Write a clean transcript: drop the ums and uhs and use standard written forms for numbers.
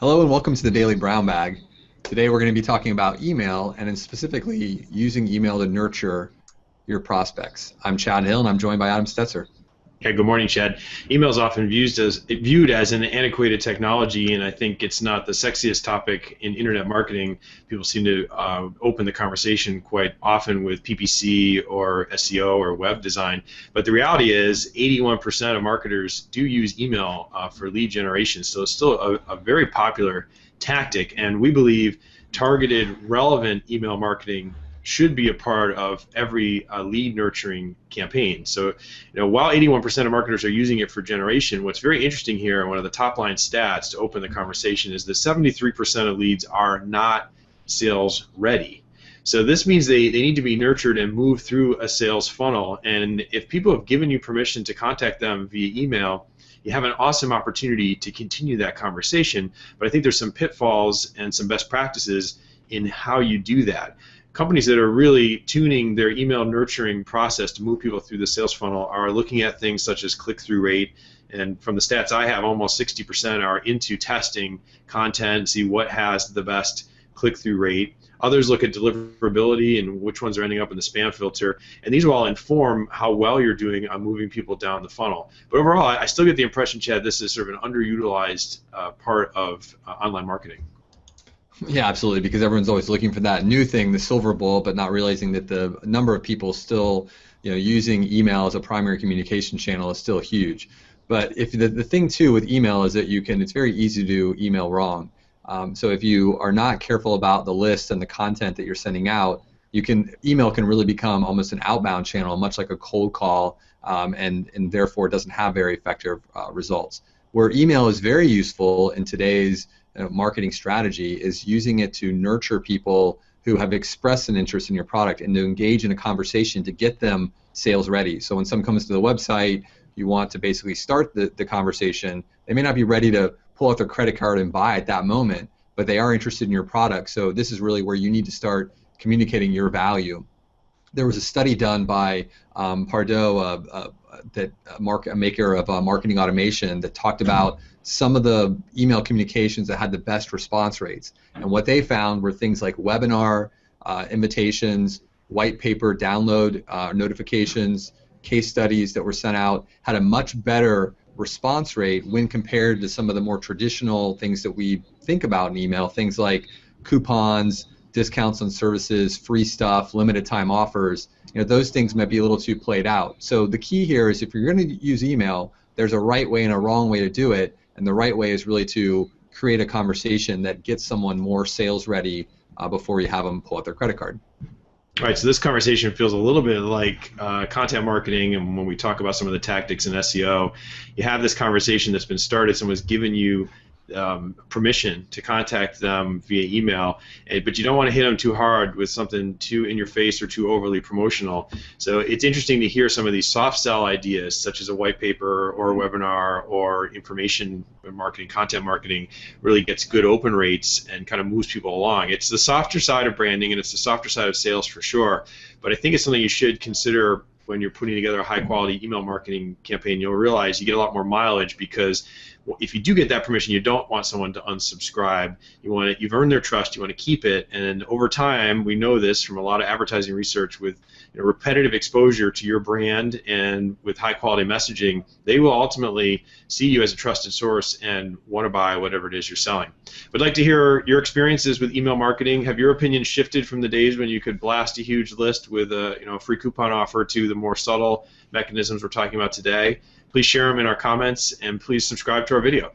Hello and welcome to the Daily Brown Bag. Today we're going to be talking about email and specifically using email to nurture your prospects. I'm Chad Hill and I'm joined by Adam Stetzer. Yeah, good morning, Chad. Email is often viewed as an antiquated technology, and I think it's not the sexiest topic in internet marketing. People seem to open the conversation quite often with PPC or SEO or web design. But the reality is 81% of marketers do use email for lead generation, so it's still a very popular tactic, and we believe targeted, relevant email marketing should be a part of every lead nurturing campaign. So, while 81% of marketers are using it for generation, what's very interesting here, and one of the top line stats to open the conversation, is that 73% of leads are not sales ready. So this means they need to be nurtured and move through a sales funnel. And if people have given you permission to contact them via email, you have an awesome opportunity to continue that conversation. But I think there's some pitfalls and some best practices in how you do that. Companies that are really tuning their email nurturing process to move people through the sales funnel are looking at things such as click-through rate, and from the stats I have, almost 60% are into testing content, see what has the best click-through rate. Others look at deliverability and which ones are ending up in the spam filter, and these will all inform how well you're doing on moving people down the funnel. But overall, I still get the impression, Chad, this is sort of an underutilized part of online marketing. Yeah, absolutely, because everyone's always looking for that new thing, the silver bullet, but not realizing that the number of people still, using email as a primary communication channel is still huge. But if the thing too with email is that it's very easy to do email wrong. So if you are not careful about the list and the content that you're sending out, email can really become almost an outbound channel, much like a cold call, and therefore doesn't have very effective results. Where email is very useful in today's marketing strategy is using it to nurture people who have expressed an interest in your product and to engage in a conversation to get them sales ready. So when someone comes to the website, you want to basically start the conversation. They may not be ready to pull out their credit card and buy at that moment, but they are interested in your product. So this is really where you need to start communicating your value. There was a study done by Pardot, a maker of marketing automation, that talked about some of the email communications that had the best response rates. And what they found were things like webinar invitations, white paper download notifications, case studies that were sent out had a much better response rate when compared to some of the more traditional things that we think about in email, things like coupons, discounts on services, free stuff, limited time offers. Those things might be a little too played out. So the key here is if you're going to use email, there's a right way and a wrong way to do it, and the right way is really to create a conversation that gets someone more sales ready before you have them pull out their credit card. All right, so this conversation feels a little bit like content marketing, and when we talk about some of the tactics in SEO, you have this conversation that's been started, someone's given you permission to contact them via email, but you don't want to hit them too hard with something too in your face or too overly promotional. So it's interesting to hear some of these soft sell ideas, such as a white paper or a webinar or information marketing, content marketing, really gets good open rates and kind of moves people along. It's the softer side of branding and it's the softer side of sales for sure, but I think it's something you should consider when you're putting together a high-quality email marketing campaign. You'll realize you get a lot more mileage because if you do get that permission, you don't want someone to unsubscribe. You've earned their trust. You want to keep it, and over time, we know this from a lot of advertising research, with repetitive exposure to your brand and with high-quality messaging, they will ultimately see you as a trusted source and want to buy whatever it is you're selling. We'd like to hear your experiences with email marketing. Have your opinion shifted from the days when you could blast a huge list with a free coupon offer to the more subtle mechanisms we're talking about today? Please share them in our comments, and please subscribe to our video.